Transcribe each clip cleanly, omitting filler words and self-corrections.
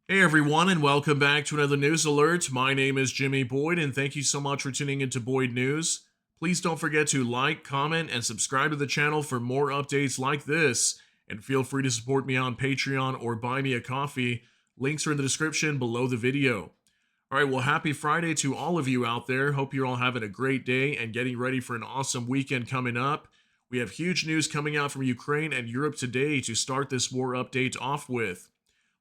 Hey everyone, and welcome back to another news alert. My name is Jimmy Boyd, and thank you so much for tuning into Boyd News. Please don't forget to like, comment, and subscribe to the channel for more updates like this. And feel free to support me on Patreon or buy me a coffee. Links are in the description below the video. All right, well, happy Friday to all of you out there. Hope you're all having a great day and getting ready for an awesome weekend coming up. We have huge news coming out from Ukraine and Europe today to start this war update off with.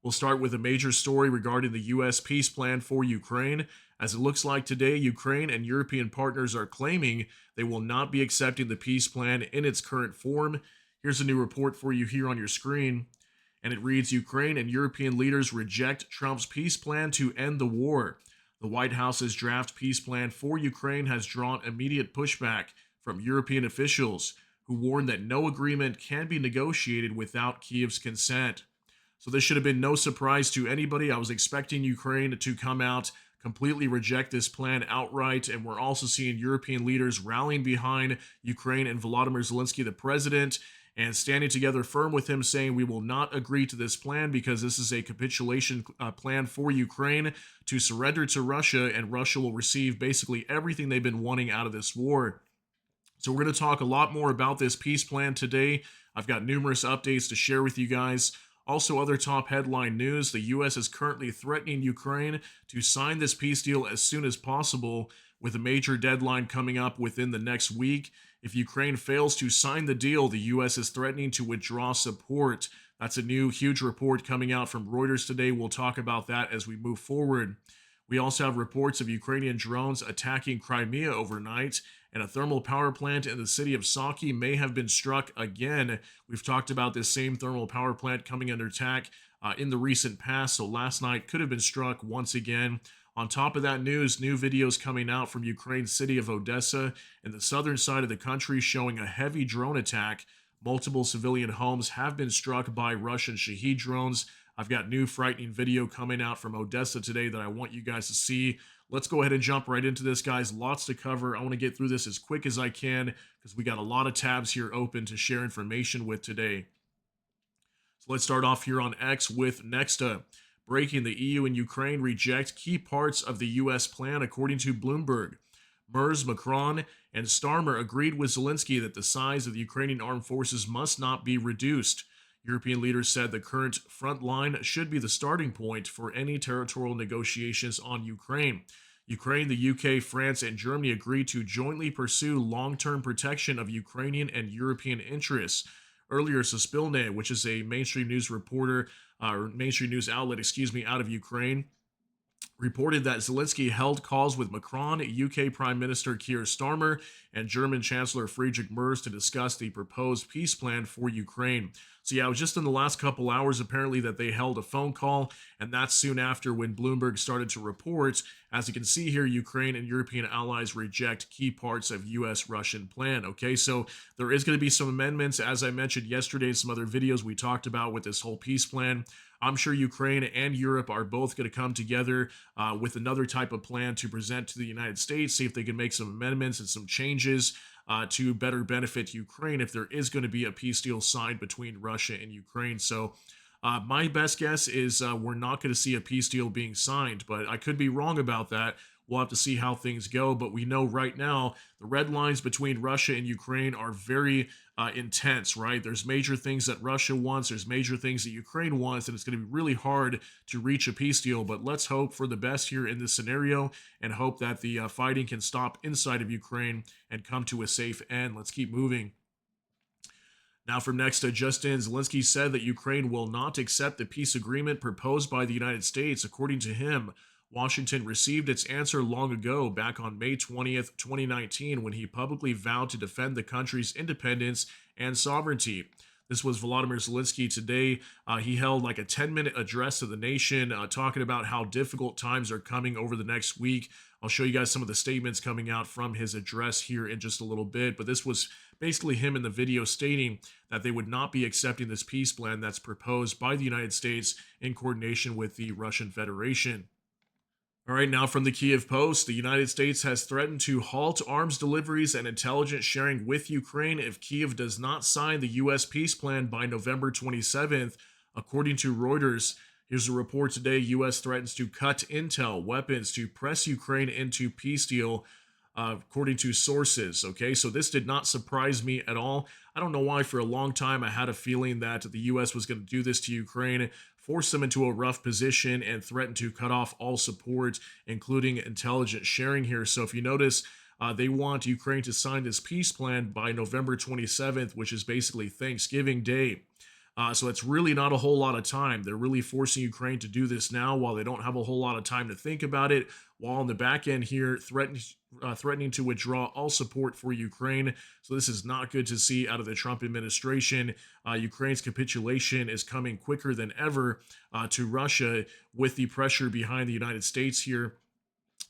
We'll start with a major story regarding the U.S. peace plan for Ukraine, as it looks like today Ukraine and European partners are claiming they will not be accepting the peace plan in its current form. Here's a new report for you here on your screen, and it reads Ukraine and European leaders reject Trump's peace plan to end the war. The White House's draft peace plan for Ukraine has drawn immediate pushback from European officials who warn that no agreement can be negotiated without Kyiv's consent. So this should have been no surprise to anybody. I was expecting Ukraine to come out, completely reject this plan outright, and we're also seeing European leaders rallying behind Ukraine and Volodymyr Zelenskyy, the president, and standing together firm with him, saying we will not agree to this plan because this is a capitulation plan for Ukraine to surrender to Russia, and Russia will receive basically everything they've been wanting out of this war. So we're going to talk a lot more about this peace plan today. I've got numerous updates to share with you guys. Also, other top headline news: the U.S. is currently threatening Ukraine to sign this peace deal as soon as possible, with a major deadline coming up within the next week. If Ukraine fails to sign the deal, the U.S. is threatening to withdraw support. That's a new huge report coming out from Reuters today. We'll talk about that as we move forward. We also have reports of Ukrainian drones attacking Crimea overnight, and a thermal power plant in the city of Saki may have been struck again. We've talked about this same thermal power plant coming under attack in the recent past, so last night could have been struck once again. On top of that news, new videos coming out from Ukraine's city of Odessa in the southern side of the country showing a heavy drone attack. Multiple civilian homes have been struck by Russian Shahed drones. I've got new frightening video coming out from Odessa today that I want you guys to see. Let's go ahead and jump right into this, guys. Lots to cover. I want to get through this as quick as I can because we got a lot of tabs here open to share information with today. So let's start off here on X with Nexta. Breaking: the EU and Ukraine reject key parts of the U.S. plan, according to Bloomberg. Merz, Macron, and Starmer agreed with Zelenskyy that the size of the Ukrainian armed forces must not be reduced. European leaders said the current front line should be the starting point for any territorial negotiations on Ukraine. Ukraine, the UK, France, and Germany agreed to jointly pursue long-term protection of Ukrainian and European interests. Earlier, Suspilne, which is a mainstream news reporter, or mainstream news outlet, out of Ukraine, reported that Zelenskyy held calls with Macron, UK Prime Minister Keir Starmer, and German Chancellor Friedrich Merz to discuss the proposed peace plan for Ukraine. So yeah, it was just in the last couple hours apparently that they held a phone call, and that's soon after when Bloomberg started to report. As you can see here, Ukraine and European allies reject key parts of U.S.-Russian plan. Okay, so there is going to be some amendments, as I mentioned yesterday, some other videos we talked about with this whole peace plan. I'm sure Ukraine and Europe are both going to come together with another type of plan to present to the United States, see if they can make some amendments and some changes to better benefit Ukraine if there is going to be a peace deal signed between Russia and Ukraine. So my best guess is we're not going to see a peace deal being signed, but I could be wrong about that. We'll have to see how things go, but we know right now the red lines between Russia and Ukraine are very intense, right? There's major things that Russia wants, there's major things that Ukraine wants, and it's going to be really hard to reach a peace deal, but let's hope for the best here in this scenario and hope that the fighting can stop inside of Ukraine and come to a safe end. Let's keep moving. Now from next to Justin, Zelenskyy said that Ukraine will not accept the peace agreement proposed by the United States. According to him, Washington received its answer long ago, back on May 20th, 2019, when he publicly vowed to defend the country's independence and sovereignty. This was Volodymyr Zelenskyy today. He held like a 10-minute address to the nation, talking about how difficult times are coming over the next week. I'll show you guys some of the statements coming out from his address here in just a little bit, but this was basically him in the video stating that they would not be accepting this peace plan that's proposed by the United States in coordination with the Russian Federation. All right, now from the Kyiv Post, the United States has threatened to halt arms deliveries and intelligence sharing with Ukraine if Kyiv does not sign the U.S. peace plan by November 27th, according to Reuters. Here's a report today. U.S. threatens to cut intel weapons to press Ukraine into peace deal, according to sources. Okay, so this did not surprise me at all. I don't know why. For a long time, I had a feeling that the U.S. was going to do this to Ukraine, force them into a rough position, and threaten to cut off all support, including intelligence sharing here. So if you notice, they want Ukraine to sign this peace plan by November 27th, which is basically Thanksgiving Day. So it's really not a whole lot of time. They're really forcing Ukraine to do this now while they don't have a whole lot of time to think about it. While on the back end here, threatening to withdraw all support for Ukraine. So this is not good to see out of the Trump administration. Ukraine's capitulation is coming quicker than ever to Russia, with the pressure behind the United States here.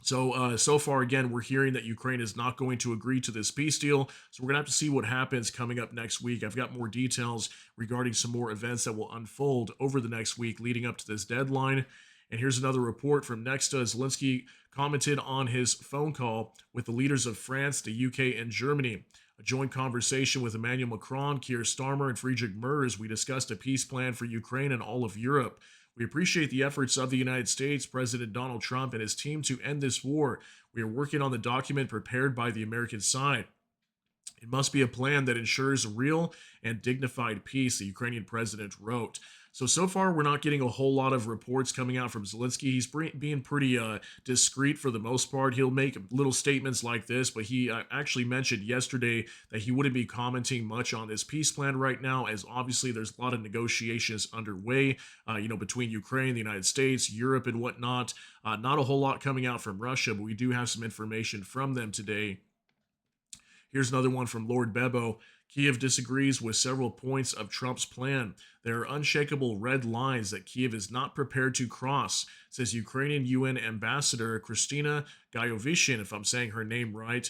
So far, again, we're hearing that Ukraine is not going to agree to this peace deal. So we're going to have to see what happens coming up next week. I've got more details regarding some more events that will unfold over the next week leading up to this deadline. And here's another report from Nexta. Zelenskyy commented on his phone call with the leaders of France, the UK, and Germany. A joint conversation with Emmanuel Macron, Keir Starmer, and Friedrich Merz. We discussed a peace plan for Ukraine and all of Europe. We appreciate the efforts of the United States, President Donald Trump, and his team to end this war. We are working on the document prepared by the American side. It must be a plan that ensures real and dignified peace, the Ukrainian president wrote. So far, we're not getting a whole lot of reports coming out from Zelenskyy. He's being pretty discreet for the most part. He'll make little statements like this, but he actually mentioned yesterday that he wouldn't be commenting much on this peace plan right now, as obviously there's a lot of negotiations underway, between Ukraine, the United States, Europe, and whatnot. Not a whole lot coming out from Russia, but we do have some information from them today. Here's another one from Lord Bebo. Kyiv disagrees with several points of Trump's plan. There are unshakable red lines that Kyiv is not prepared to cross, says Ukrainian UN Ambassador Kristina Gyovishin, if I'm saying her name right.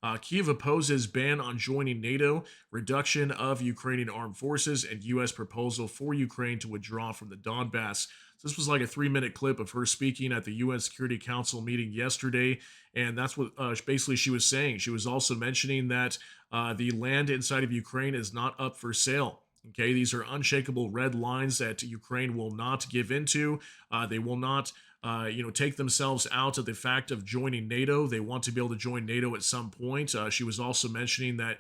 Kyiv opposes ban on joining NATO, reduction of Ukrainian armed forces, and U.S. proposal for Ukraine to withdraw from the Donbass. So this was like a 3-minute clip of her speaking at the UN Security Council meeting yesterday, and that's what basically she was saying. She was also mentioning that the land inside of Ukraine is not up for sale. Okay, these are unshakable red lines that Ukraine will not give into. They will not take themselves out of the fact of joining NATO. They want to be able to join NATO at some point. She was also mentioning that,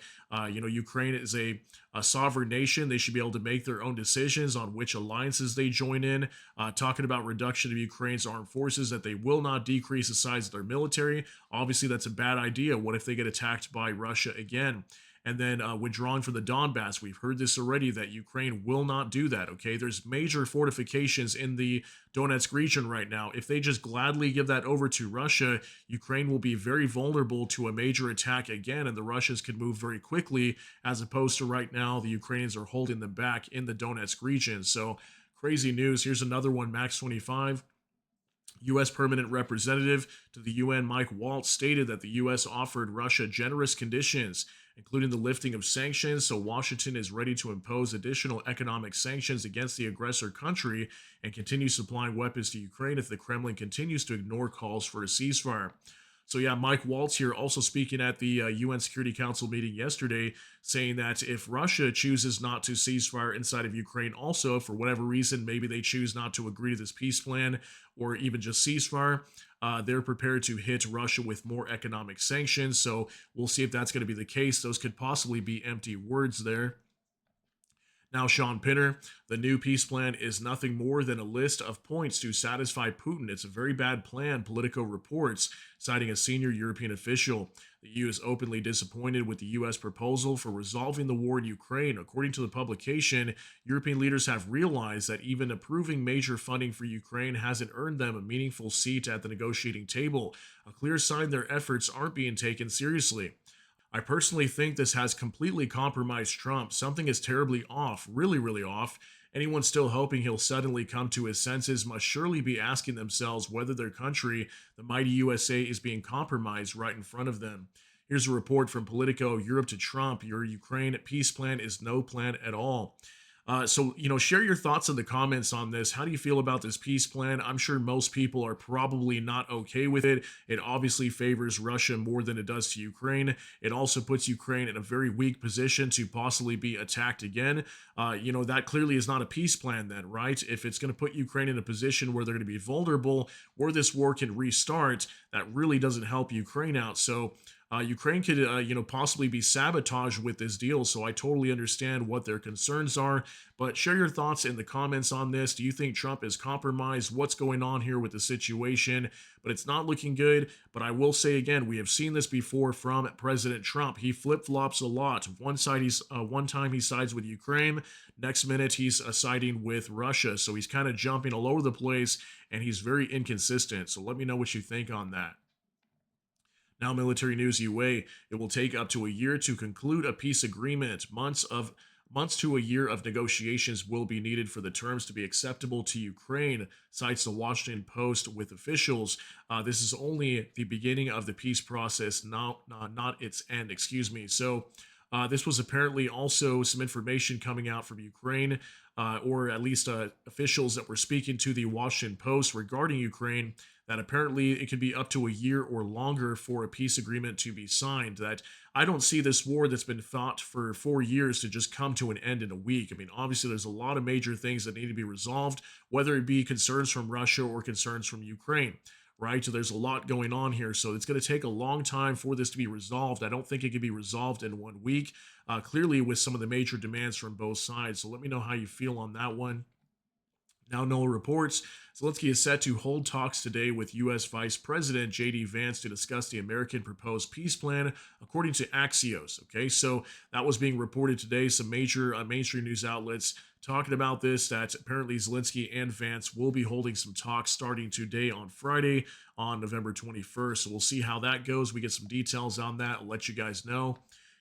Ukraine is a sovereign nation. They should be able to make their own decisions on which alliances they join in. Talking about reduction of Ukraine's armed forces, that they will not decrease the size of their military. Obviously, that's a bad idea. What if they get attacked by Russia again? And then withdrawing from the Donbass. We've heard this already, that Ukraine will not do that, okay? There's major fortifications in the Donetsk region right now. If they just gladly give that over to Russia, Ukraine will be very vulnerable to a major attack again, and the Russians could move very quickly, as opposed to right now, the Ukrainians are holding them back in the Donetsk region. So crazy news. Here's another one, Max 25. U.S. Permanent Representative to the UN Mike Waltz stated that the U.S. offered Russia generous conditions, including the lifting of sanctions, so Washington is ready to impose additional economic sanctions against the aggressor country and continue supplying weapons to Ukraine if the Kremlin continues to ignore calls for a ceasefire. So yeah, Mike Waltz here also speaking at the UN Security Council meeting yesterday, saying that if Russia chooses not to ceasefire inside of Ukraine also, for whatever reason, maybe they choose not to agree to this peace plan or even just ceasefire, they're prepared to hit Russia with more economic sanctions. So we'll see if that's going to be the case. Those could possibly be empty words there. Now, Sean Pinner, the new peace plan is nothing more than a list of points to satisfy Putin. It's a very bad plan, Politico reports, citing a senior European official. The EU is openly disappointed with the U.S. proposal for resolving the war in Ukraine. According to the publication, European leaders have realized that even approving major funding for Ukraine hasn't earned them a meaningful seat at the negotiating table, a clear sign their efforts aren't being taken seriously. I personally think this has completely compromised Trump. Something is terribly off, really, really off. Anyone still hoping he'll suddenly come to his senses must surely be asking themselves whether their country, the mighty USA, is being compromised right in front of them. Here's a report from Politico. Europe to Trump. Your Ukraine peace plan is no plan at all. Share your thoughts in the comments on this. How do you feel about this peace plan? I'm sure most people are probably not okay with it. It obviously favors Russia more than it does to Ukraine. It also puts Ukraine in a very weak position to possibly be attacked again. That clearly is not a peace plan, then, right? If it's going to put Ukraine in a position where they're going to be vulnerable, where this war can restart, that really doesn't help Ukraine out. So, Ukraine could, possibly be sabotaged with this deal. So I totally understand what their concerns are. But share your thoughts in the comments on this. Do you think Trump is compromised? What's going on here with the situation? But it's not looking good. But I will say again, we have seen this before from President Trump. He flip flops a lot. One time he sides with Ukraine. Next minute he's siding with Russia. So he's kind of jumping all over the place, and he's very inconsistent. So let me know what you think on that. Now, military news UA. It will take up to a year to conclude a peace agreement. Months to a year of negotiations will be needed for the terms to be acceptable to Ukraine, cites the Washington Post with officials. This is only the beginning of the peace process, not its end. Excuse me. So. This was apparently also some information coming out from Ukraine, or at least officials that were speaking to the Washington Post regarding Ukraine, that apparently it could be up to a year or longer for a peace agreement to be signed. That I don't see this war that's been fought for 4 years to just come to an end in a week. I mean, obviously, there's a lot of major things that need to be resolved, whether it be concerns from Russia or concerns from Ukraine. Right? So there's a lot going on here. So it's going to take a long time for this to be resolved. I don't think it can be resolved in 1 week, clearly with some of the major demands from both sides. So let me know how you feel on that one. Now, no reports. Zelenskyy is set to hold talks today with U.S. Vice President J.D. Vance to discuss the American proposed peace plan, according to Axios. Okay, so that was being reported today. Some major mainstream news outlets talking about this, that apparently Zelenskyy and Vance will be holding some talks starting today on Friday, on November 21st. So we'll see how that goes. We get some details on that. I'll let you guys know.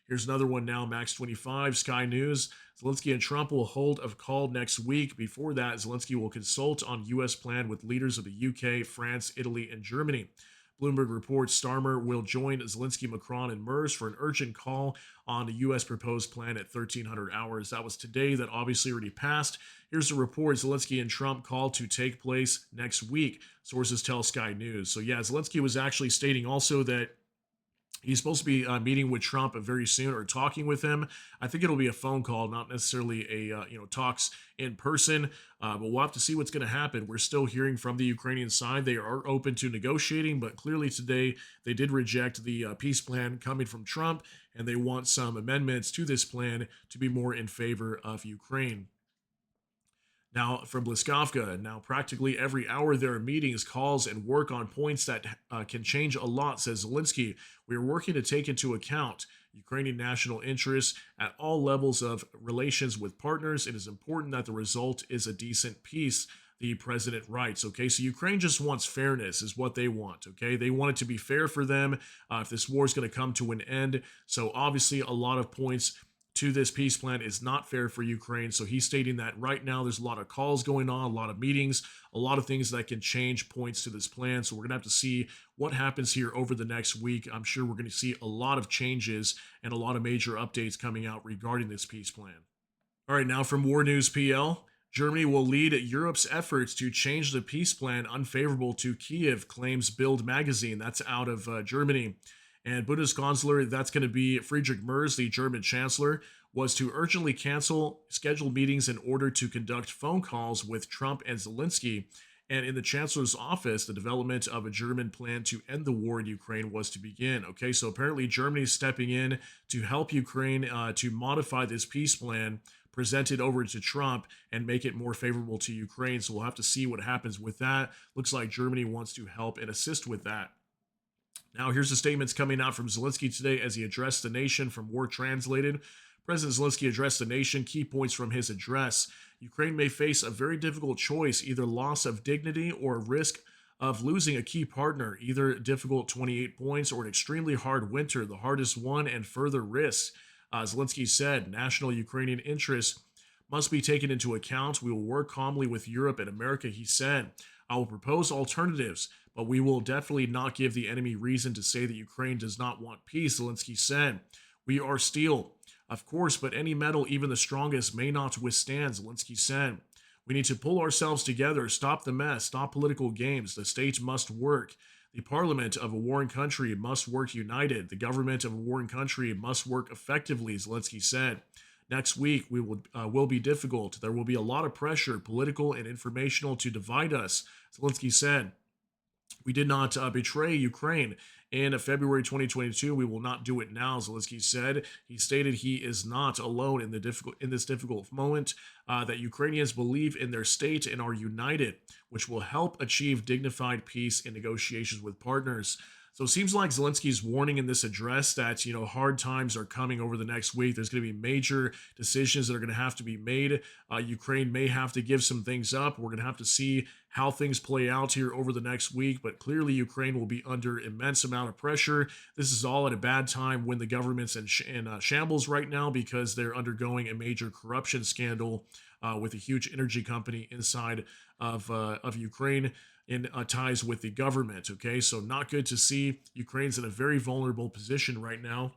Here's another one now, Max 25, Sky News. Zelenskyy and Trump will hold a call next week. Before that, Zelenskyy will consult on U.S. plan with leaders of the UK, France, Italy, and Germany. Bloomberg reports Starmer will join Zelenskyy, Macron, and Merz for an urgent call on the U.S. proposed plan at 1300 hours. That was today. That obviously already passed. Here's the report. Zelenskyy and Trump call to take place next week, sources tell Sky News. So yeah, Zelenskyy was actually stating also that he's supposed to be meeting with Trump very soon, or talking with him. I think it'll be a phone call, not necessarily a talks in person. But we'll have to see what's going to happen. We're still hearing from the Ukrainian side they are open to negotiating, but clearly today they did reject the peace plan coming from Trump, and they want some amendments to this plan to be more in favor of Ukraine. Now, from Bliskovka, now practically every hour there are meetings, calls, and work on points that can change a lot, says Zelenskyy. We are working to take into account Ukrainian national interests at all levels of relations with partners. It is important that the result is a decent peace, the president writes. Okay, so Ukraine just wants fairness, is what they want. Okay, they want it to be fair for them if this war is going to come to an end. So obviously, a lot of points to this peace plan is not fair for Ukraine. So he's stating that right now there's a lot of calls going on, a lot of meetings, a lot of things that can change points to this plan. So we're going to have to see what happens here over the next week. I'm sure we're going to see a lot of changes and a lot of major updates coming out regarding this peace plan. All right, now from War News PL. Germany will lead Europe's efforts to change the peace plan unfavorable to Kyiv, claims Bild magazine. That's out of Germany. And Bundeskanzler, that's going to be Friedrich Merz, the German chancellor, was to urgently cancel scheduled meetings in order to conduct phone calls with Trump and Zelenskyy. And in the chancellor's office, the development of a German plan to end the war in Ukraine was to begin. Okay, so apparently Germany is stepping in to help Ukraine to modify this peace plan presented over to Trump and make it more favorable to Ukraine. So we'll have to see what happens with that. Looks like Germany wants to help and assist with that. Now, here's the statements coming out from Zelenskyy today as he addressed the nation, from War Translated. President Zelenskyy addressed the nation. Key points from his address. Ukraine may face a very difficult choice, either loss of dignity or risk of losing a key partner, either difficult 28 points or an extremely hard winter, the hardest one, and further risks. Zelenskyy said national Ukrainian interests must be taken into account. We will work calmly with Europe and America, he said. I will propose alternatives, but we will definitely not give the enemy reason to say that Ukraine does not want peace, Zelenskyy said. We are steel. Of course, but any metal, even the strongest, may not withstand, Zelensky said. We need to pull ourselves together, stop the mess, stop political games. The state must work. The parliament of a warring country must work united. The government of a warring country must work effectively, Zelensky said. Next week will be difficult. There will be a lot of pressure, political and informational, to divide us, Zelensky said. We did not betray Ukraine in February 2022. We will not do it now, Zelensky said. He stated he is not alone in this difficult moment. That Ukrainians believe in their state and are united, which will help achieve dignified peace in negotiations with partners. So it seems like Zelensky's warning in this address that, hard times are coming over the next week. There's going to be major decisions that are going to have to be made. Ukraine may have to give some things up. We're going to have to see how things play out here over the next week. But clearly, Ukraine will be under immense amount of pressure. This is all at a bad time when the government's in shambles right now because they're undergoing a major corruption scandal with a huge energy company inside of Ukraine in ties with the government. Okay, so not good to see. Ukraine's in a very vulnerable position right now.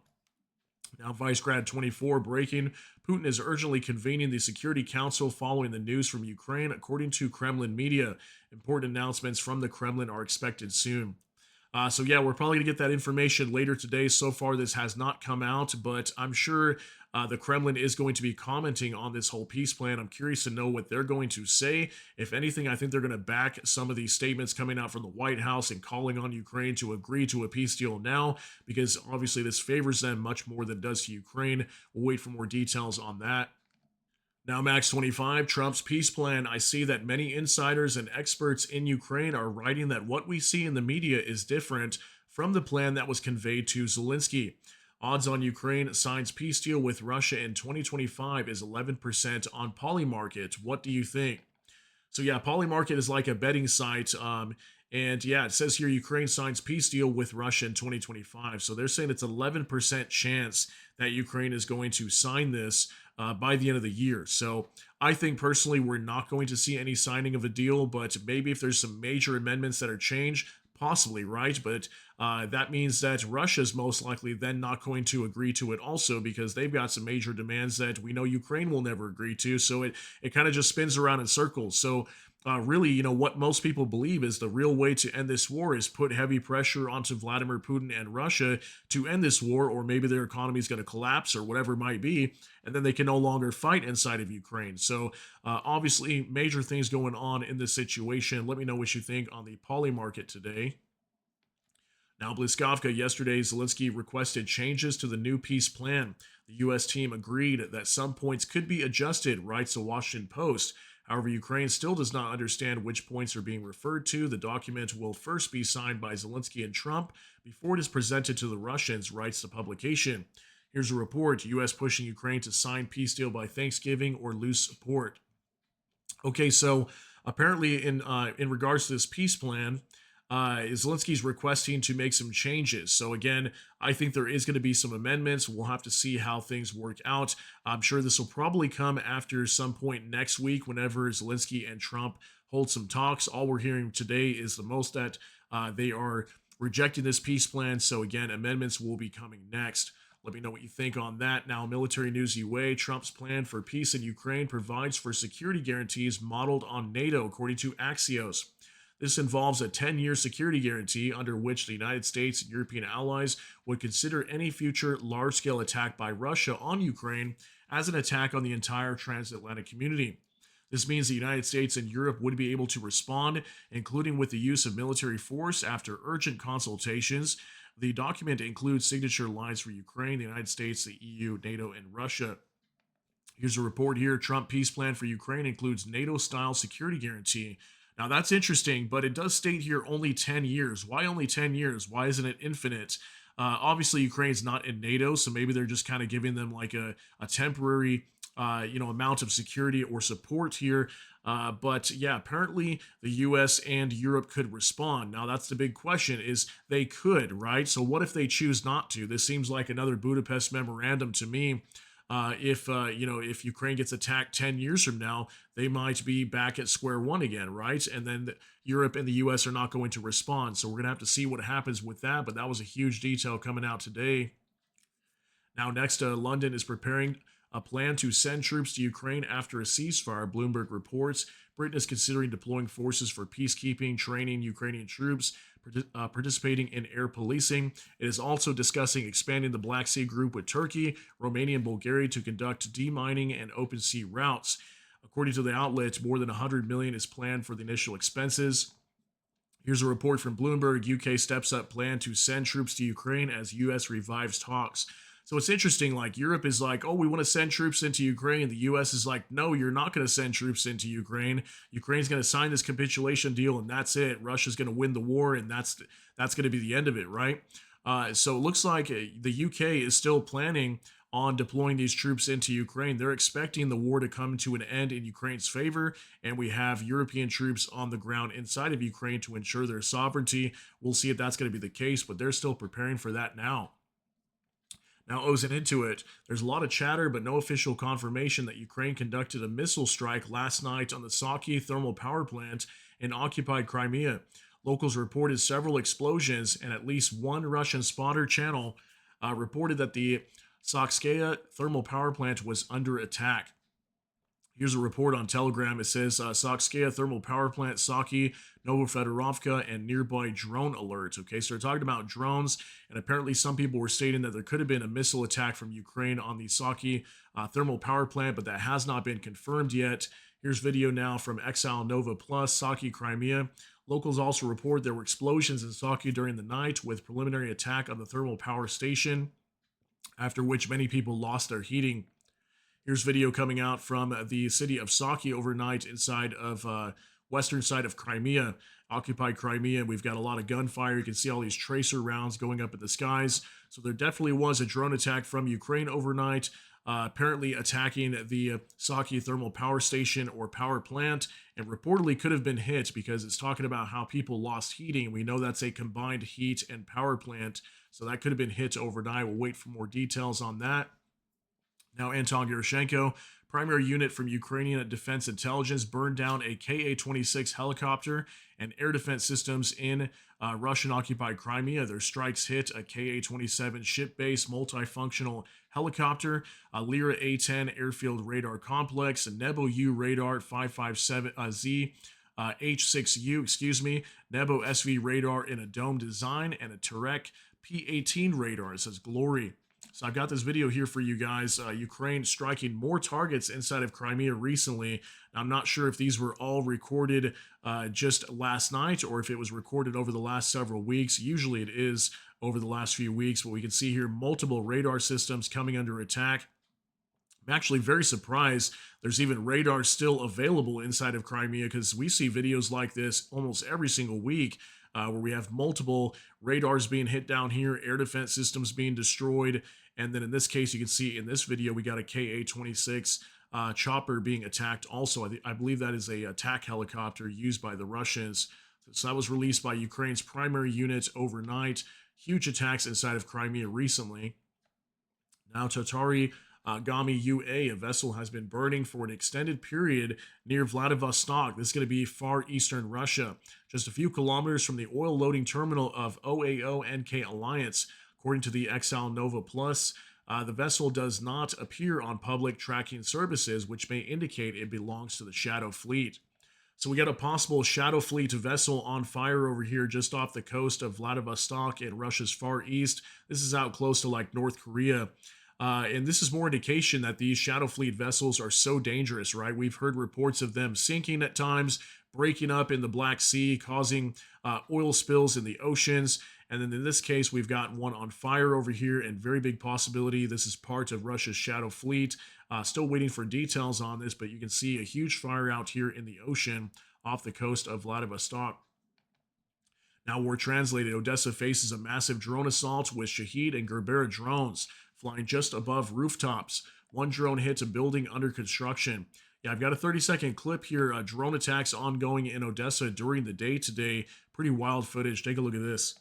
Now, Vice Grad 24 breaking. Putin is urgently convening the Security Council following the news from Ukraine, according to Kremlin media. Important announcements from the Kremlin are expected soon. So yeah, we're probably going to get that information later today. So far, this has not come out, but I'm sure the Kremlin is going to be commenting on this whole peace plan. I'm curious to know what they're going to say. If anything, I think they're going to back some of these statements coming out from the White House and calling on Ukraine to agree to a peace deal now, because obviously this favors them much more than it does to Ukraine. We'll wait for more details on that. Now, Max 25, Trump's peace plan. I see that many insiders and experts in Ukraine are writing that what we see in the media is different from the plan that was conveyed to Zelensky. Odds on Ukraine signs peace deal with Russia in 2025 is 11% on Polymarket. What do you think? So yeah, Polymarket is like a betting site. And yeah, it says here Ukraine signs peace deal with Russia in 2025. So they're saying it's 11% chance that Ukraine is going to sign this by the end of the year. So I think personally we're not going to see any signing of a deal, but maybe if there's some major amendments that are changed, possibly, right? But that means that Russia's most likely then not going to agree to it also, because they've got some major demands that we know Ukraine will never agree to. So it kind of just spins around in circles. So really, what most people believe is the real way to end this war is put heavy pressure onto Vladimir Putin and Russia to end this war, or maybe their economy is going to collapse or whatever it might be, and then they can no longer fight inside of Ukraine. So obviously, major things going on in this situation. Let me know what you think on the Poly market today. Now, Bliskovka, yesterday, Zelensky requested changes to the new peace plan. The U.S. team agreed that some points could be adjusted, writes the Washington Post. However, Ukraine still does not understand which points are being referred to. The document will first be signed by Zelensky and Trump before it is presented to the Russians, writes the publication. Here's a report: U.S. pushing Ukraine to sign peace deal by Thanksgiving or lose support. Okay, so apparently in regards to this peace plan, Zelensky's requesting to make some changes. So again, I think there is going to be some amendments. We'll have to see how things work out. I'm sure this will probably come after some point next week, whenever Zelensky and Trump hold some talks. All we're hearing today is the most that they are rejecting this peace plan. So again, amendments will be coming next. Let me know what you think on that. Now, military news UA, Trump's plan for peace in Ukraine provides for security guarantees modeled on NATO, according to Axios. This involves a 10-year security guarantee under which the United States and European allies would consider any future large-scale attack by Russia on Ukraine as an attack on the entire transatlantic community. This means the United States and Europe would be able to respond, including with the use of military force after urgent consultations. The document includes signature lines for Ukraine, the United States, the EU, NATO, and Russia. Here's a report here. Trump peace plan for Ukraine includes NATO-style security guarantee. Now, that's interesting, but it does state here only 10 years. Why only 10 years? Why isn't it infinite? Obviously, Ukraine's not in NATO, so maybe they're just kind of giving them like a temporary amount of security or support here. But yeah, apparently the U.S. and Europe could respond. Now, that's the big question, is they could, right? So what if they choose not to? This seems like another Budapest memorandum to me. If Ukraine gets attacked 10 years from now, they might be back at square one again, right? And then Europe and the U.S. are not going to respond. So we're going to have to see what happens with that. But that was a huge detail coming out today. Now, next, London is preparing a plan to send troops to Ukraine after a ceasefire, Bloomberg reports. Britain is considering deploying forces for peacekeeping, training Ukrainian troops, participating in air policing. It is also discussing expanding the Black Sea group with Turkey, Romania, and Bulgaria to conduct demining and open sea routes. According to the outlet, more than $100 million is planned for the initial expenses. Here's a report from Bloomberg. UK steps up plan to send troops to Ukraine as US revives talks. So it's interesting, like Europe is like, oh, we want to send troops into Ukraine. The US is like, no, you're not going to send troops into Ukraine. Ukraine's going to sign this capitulation deal and that's it. Russia's going to win the war and that's going to be the end of it, right? So it looks like the UK is still planning on deploying these troops into Ukraine. They're expecting the war to come to an end in Ukraine's favor, and we have European troops on the ground inside of Ukraine to ensure their sovereignty. We'll see if that's going to be the case, but they're still preparing for that now. Now, oozing into it, there's a lot of chatter, but no official confirmation that Ukraine conducted a missile strike last night on the Zelenskyy thermal power plant in occupied Crimea. Locals reported several explosions, and at least one Russian spotter channel reported that the Zelenskyy thermal power plant was under attack. Here's a report on Telegram. It says Zelenskyy thermal power plant, Saki, Novofedorovka, and nearby drone alert. Okay, so they're talking about drones, and apparently some people were stating that there could have been a missile attack from Ukraine on the Saki thermal power plant, but that has not been confirmed yet. Here's video now from Exile Nova Plus, Saki, Crimea. Locals also report there were explosions in Saki during the night with preliminary attack on the thermal power station, after which many people lost their heating. Here's video coming out from the city of Saki overnight inside of western side of Crimea, occupied Crimea. We've got a lot of gunfire. You can see all these tracer rounds going up in the skies. So there definitely was a drone attack from Ukraine overnight, apparently attacking the Saki thermal power station or power plant, and reportedly could have been hit because it's talking about how people lost heating. We know that's a combined heat and power plant, so that could have been hit overnight. We'll wait for more details on that. Now, Anton Gerashenko, primary unit from Ukrainian Defense Intelligence, burned down a Ka-26 helicopter and air defense systems in Russian-occupied Crimea. Their strikes hit a Ka-27 ship-based multifunctional helicopter, a Lyra A-10 airfield radar complex, a Nebo U radar 557Z, H6U, Nebo SV radar in a dome design, and a Terek P-18 radar. It says Glory. So I've got this video here for you guys. Ukraine striking more targets inside of Crimea recently. Now, I'm not sure if these were all recorded just last night or if it was recorded over the last several weeks. Usually it is over the last few weeks, but we can see here multiple radar systems coming under attack. I'm actually very surprised there's even radar still available inside of Crimea, because we see videos like this almost every single week, where we have multiple radars being hit down here, air defense systems being destroyed, and then in this case, you can see in this video, we got a Ka-26 chopper being attacked also. I believe that is a attack helicopter used by the Russians. So that was released by Ukraine's primary unit overnight. Huge attacks inside of Crimea recently. Now, Tatari Gami UA, a vessel has been burning for an extended period near Vladivostok. This is going to be far eastern Russia, just a few kilometers from the oil loading terminal of OAO-NK Alliance. According to the Exile Nova Plus, the vessel does not appear on public tracking services, which may indicate it belongs to the Shadow Fleet. So we got a possible Shadow Fleet vessel on fire over here just off the coast of Vladivostok in Russia's far east. This is out close to like North Korea. And this is more indication that these Shadow Fleet vessels are so dangerous, right? We've heard reports of them sinking at times, breaking up in the Black Sea, causing oil spills in the oceans. And then in this case, we've got one on fire over here, and very big possibility this is part of Russia's Shadow Fleet. Still waiting for details on this, but you can see a huge fire out here in the ocean off the coast of Vladivostok. Now, we're translated. Odessa faces a massive drone assault with Shahid and Gerbera drones flying just above rooftops. One drone hits a building under construction. Yeah, I've got a 30-second clip here. Drone attacks ongoing in Odessa during the day today. Pretty wild footage. Take a look at this.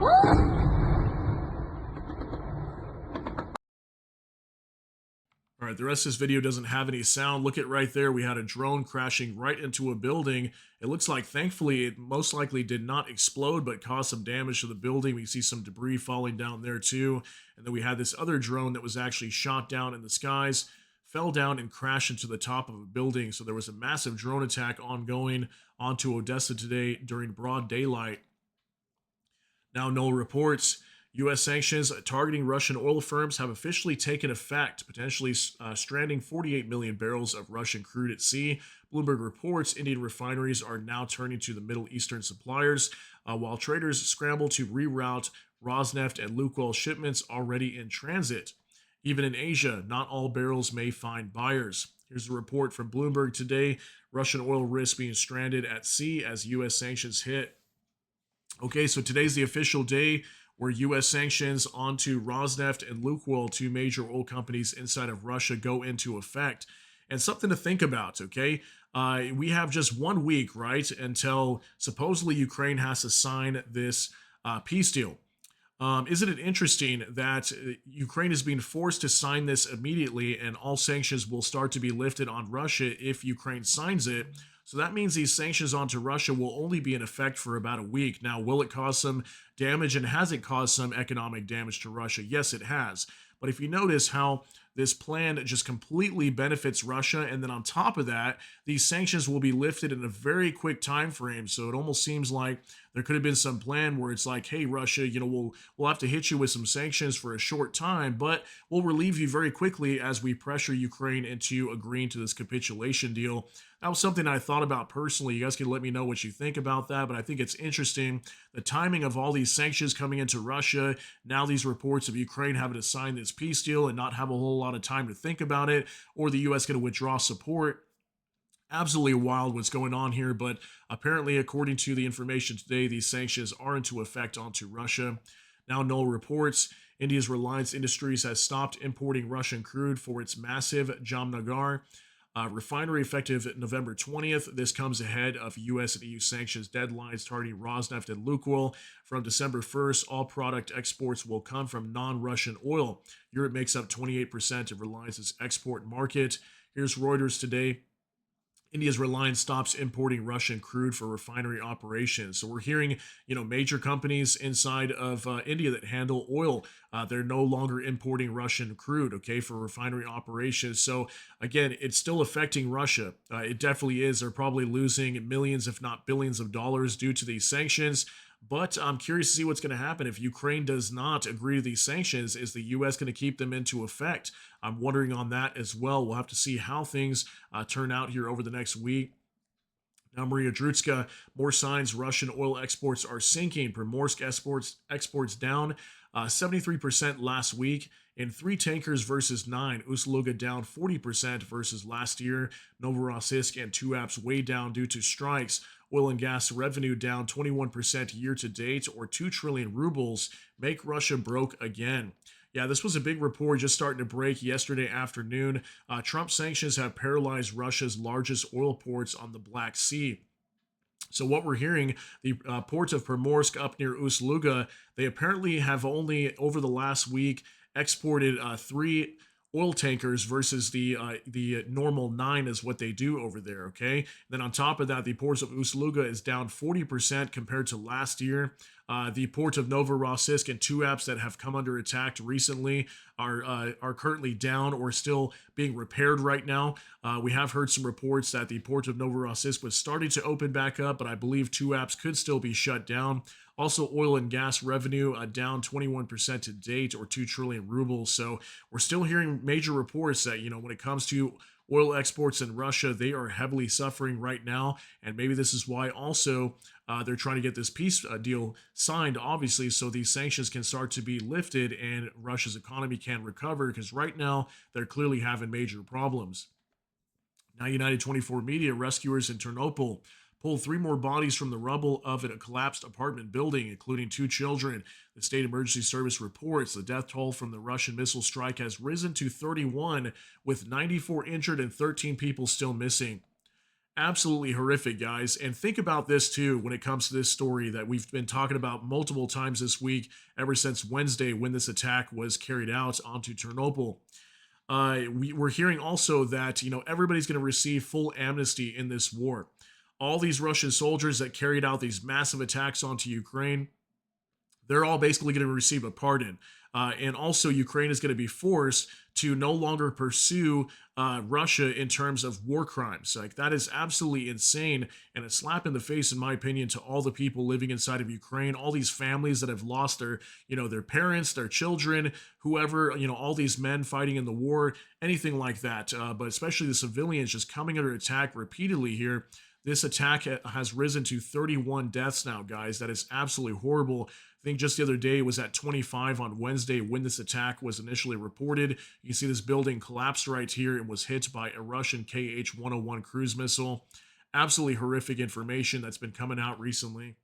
All right, the rest of this video doesn't have any sound. Look at right there. We had a drone crashing right into a building. It looks like, thankfully, it most likely did not explode, but caused some damage to the building. We see some debris falling down there too. And then we had this other drone that was actually shot down in the skies, fell down and crashed into the top of a building. So there was a massive drone attack ongoing onto Odessa today during broad daylight. Now, no reports. U.S. sanctions targeting Russian oil firms have officially taken effect, potentially stranding 48 million barrels of Russian crude at sea. Bloomberg reports Indian refineries are now turning to the Middle Eastern suppliers, while traders scramble to reroute Rosneft and Lukoil shipments already in transit. Even in Asia, not all barrels may find buyers. Here's a report from Bloomberg today. Russian oil risks being stranded at sea as U.S. sanctions hit. Okay, so today's the official day where U.S. sanctions onto Rosneft and Lukoil, two major oil companies inside of Russia, go into effect. And something to think about, okay? We have just 1 week, right, until supposedly Ukraine has to sign this peace deal. Isn't it interesting that Ukraine is being forced to sign this immediately, and all sanctions will start to be lifted on Russia if Ukraine signs it? So that means these sanctions onto Russia will only be in effect for about a week. Now, will it cause some damage, and has it caused some economic damage to Russia? Yes, it has. But if you notice how this plan just completely benefits Russia, and then on top of that, these sanctions will be lifted in a very quick time frame. So it almost seems like there could have been some plan where it's like, hey, Russia, we'll have to hit you with some sanctions for a short time, but we'll relieve you very quickly as we pressure Ukraine into agreeing to this capitulation deal. That was something I thought about personally. You guys can let me know what you think about that, but I think it's interesting, the timing of all these sanctions coming into Russia, now these reports of Ukraine having to sign this peace deal and not have a whole lot of time to think about it, or the U.S. going to withdraw support. Absolutely wild what's going on here, but apparently, according to the information today, these sanctions are into effect onto Russia. Now, no reports. India's Reliance Industries has stopped importing Russian crude for its massive Jamnagar refinery effective November 20th. This comes ahead of U.S. and EU sanctions deadlines targeting Rosneft and Lukoil. From December 1st, all product exports will come from non-Russian oil. Europe makes up 28% of Reliance's export market. Here's Reuters today. India's Reliance stops importing Russian crude for refinery operations. So we're hearing, major companies inside of India that handle oil, they're no longer importing Russian crude, okay, for refinery operations. So again, it's still affecting Russia. It definitely is. They're probably losing millions, if not billions of dollars due to these sanctions. But I'm curious to see what's going to happen if Ukraine does not agree to these sanctions. Is the U.S. going to keep them into effect? I'm wondering on that as well. We'll have to see how things turn out here over the next week. Now, Maria Drutska, more signs Russian oil exports are sinking. Primorsk exports down 73% last week. In 3 tankers versus 9, Ust-Luga down 40% versus last year. Novorossiysk and Tuapse way down due to strikes. Oil and gas revenue down 21% year to date, or 2 trillion rubles, make Russia broke again. Yeah, this was a big report just starting to break yesterday afternoon. Trump sanctions have paralyzed Russia's largest oil ports on the Black Sea. So what we're hearing, the port of Primorsk up near Ust-Luga, they apparently have only, over the last week, exported 3 oil tankers versus the normal 9 is what they do over there, okay? Then on top of that, the port of Ust-Luga is down 40% compared to last year. The port of Novorossiysk and Tuapse that have come under attack recently are currently down or still being repaired right now. We have heard some reports that the port of Novorossiysk was starting to open back up, but I believe Tuapse could still be shut down. Also, oil and gas revenue down 21% to date, or 2 trillion rubles. So we're still hearing major reports that, when it comes to oil exports in Russia, they are heavily suffering right now. And maybe this is why also they're trying to get this peace deal signed, obviously, so these sanctions can start to be lifted and Russia's economy can recover, because right now they're clearly having major problems. Now, United 24 Media, rescuers in Ternopil pulled 3 more bodies from the rubble of a collapsed apartment building, including 2 children. The State Emergency Service reports the death toll from the Russian missile strike has risen to 31, with 94 injured and 13 people still missing. Absolutely horrific, guys. And think about this too when it comes to this story that we've been talking about multiple times this week, ever since Wednesday when this attack was carried out onto Ternopil. We're hearing also that everybody's going to receive full amnesty in this war. All these Russian soldiers that carried out these massive attacks onto Ukraine, they're all basically going to receive a pardon. And also, Ukraine is going to be forced to no longer pursue Russia in terms of war crimes. Like, that is absolutely insane and a slap in the face, in my opinion, to all the people living inside of Ukraine, all these families that have lost their parents, their children, whoever, all these men fighting in the war, anything like that. But especially the civilians just coming under attack repeatedly here. This attack has risen to 31 deaths now, guys. That is absolutely horrible. I think just the other day it was at 25 on Wednesday when this attack was initially reported. You can see this building collapsed right here and was hit by a Russian Kh-101 cruise missile. Absolutely horrific information that's been coming out recently.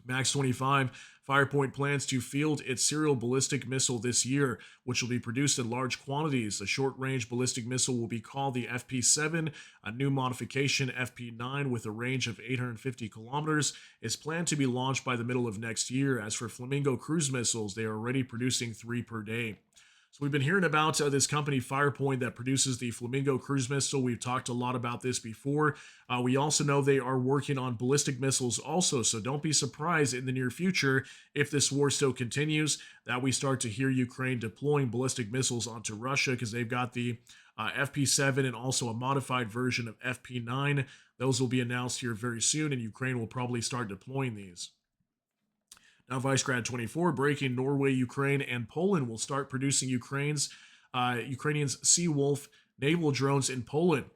Max 25 Firepoint plans to field its serial ballistic missile this year, which will be produced in large quantities. The short-range ballistic missile will be called the FP7. A new modification, FP9, with a range of 850 kilometers, is planned to be launched by the middle of next year. As for Flamingo cruise missiles, they are already producing 3 per day. So we've been hearing about this company Firepoint that produces the Flamingo cruise missile. We've talked a lot about this before. We also know they are working on ballistic missiles also. So don't be surprised in the near future, if this war still continues, that we start to hear Ukraine deploying ballistic missiles onto Russia, because they've got the FP7 and also a modified version of FP9. Those will be announced here very soon, and Ukraine will probably start deploying these. Now, Vicegrad 24 breaking: Norway, Ukraine, and Poland will start producing Ukrainians Seawolf naval drones in Poland.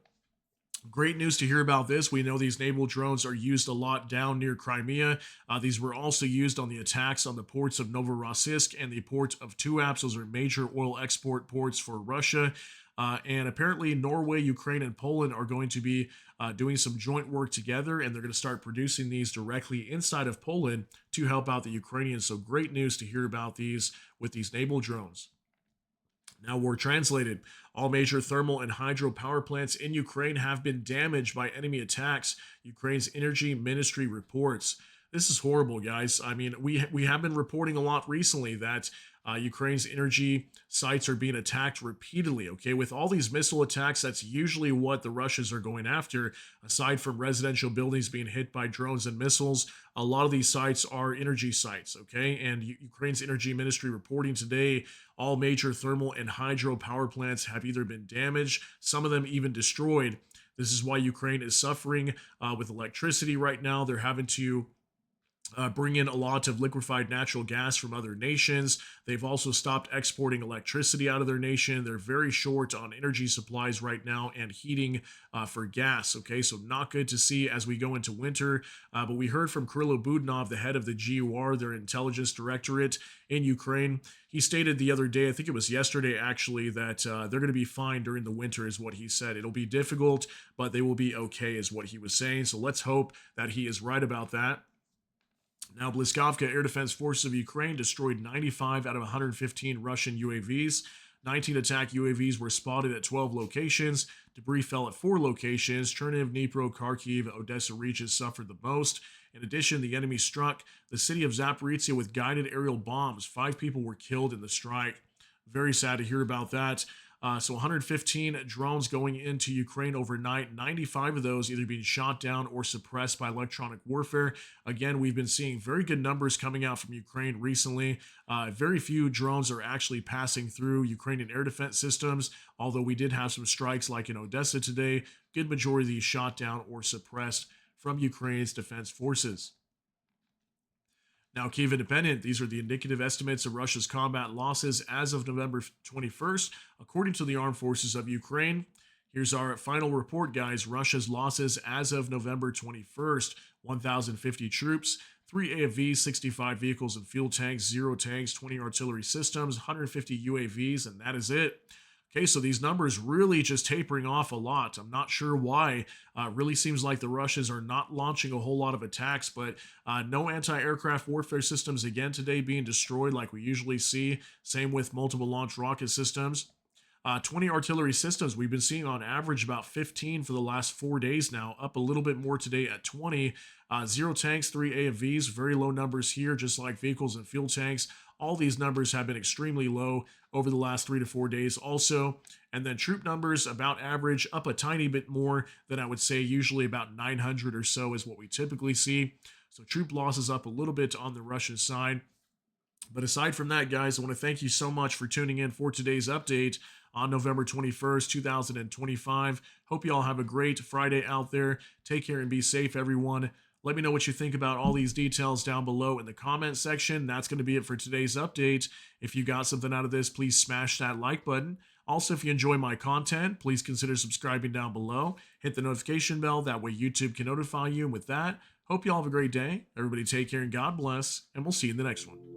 Great news to hear about this. We know these naval drones are used a lot down near Crimea. These were also used on the attacks on the ports of Novorossiysk and the port of Tuapse. Those are major oil export ports for Russia. And apparently Norway, Ukraine, and Poland are going to be doing some joint work together, and they're going to start producing these directly inside of Poland to help out the Ukrainians. So great news to hear about these with these naval drones. Now, war translated. All major thermal and hydro power plants in Ukraine have been damaged by enemy attacks, Ukraine's energy ministry reports. This is horrible, guys. I mean, we have been reporting a lot recently that Ukraine's energy sites are being attacked repeatedly. Okay, with all these missile attacks, that's usually what the Russians are going after. Aside from residential buildings being hit by drones and missiles, a lot of these sites are energy sites. Okay, and Ukraine's energy ministry reporting today, all major thermal and hydro power plants have either been damaged, some of them even destroyed. This is why Ukraine is suffering with electricity right now. They're having to bring in a lot of liquefied natural gas from other nations. They've also stopped exporting electricity out of their nation. They're very short on energy supplies right now and heating for gas. Okay, so not good to see as we go into winter. But we heard from Kirill Budnov, the head of the GUR, their intelligence directorate in Ukraine. He stated the other day, I think it was yesterday actually, that they're going to be fine during the winter, is what he said. It'll be difficult, but they will be okay, is what he was saying. So let's hope that he is right about that. Now, Bliskovka Air Defense Forces of Ukraine destroyed 95 out of 115 Russian UAVs. 19 attack UAVs were spotted at 12 locations. Debris fell at 4 locations. Chernihiv, Dnipro, Kharkiv, Odessa regions suffered the most. In addition, the enemy struck the city of Zaporizhia with guided aerial bombs. 5 people were killed in the strike. Very sad to hear about that. So 115 drones going into Ukraine overnight, 95 of those either being shot down or suppressed by electronic warfare. Again, we've been seeing very good numbers coming out from Ukraine recently. Very few drones are actually passing through Ukrainian air defense systems, although we did have some strikes like in Odessa today. Good majority of these shot down or suppressed from Ukraine's defense forces. Now, Kyiv Independent, these are the indicative estimates of Russia's combat losses as of November 21st, according to the Armed Forces of Ukraine. Here's our final report, guys. Russia's losses as of November 21st: 1,050 troops, 3 AFVs, 65 vehicles and fuel tanks, 0 tanks, 20 artillery systems, 150 UAVs, and that is it. Okay, so these numbers really just tapering off a lot. I'm not sure why. Really seems like the Russians are not launching a whole lot of attacks, but no anti-aircraft warfare systems again today being destroyed like we usually see. Same with multiple launch rocket systems. 20 artillery systems. We've been seeing on average about 15 for the last 4 days now, up a little bit more today at 20. 0 tanks, 3 AFVs, very low numbers here, just like vehicles and fuel tanks. All these numbers have been extremely low over the last 3 to 4 days also. And then troop numbers about average, up a tiny bit more than I would say, usually about 900 or so is what we typically see. So troop losses up a little bit on the Russian side. But aside from that, guys, I want to thank you so much for tuning in for today's update on November 21st, 2025. Hope you all have a great Friday out there. Take care and be safe, everyone. Let me know what you think about all these details down below in the comment section. That's going to be it for today's update. If you got something out of this, please smash that like button. Also, if you enjoy my content, please consider subscribing down below. Hit the notification bell. That way YouTube can notify you. And with that, hope you all have a great day. Everybody take care and God bless. And we'll see you in the next one.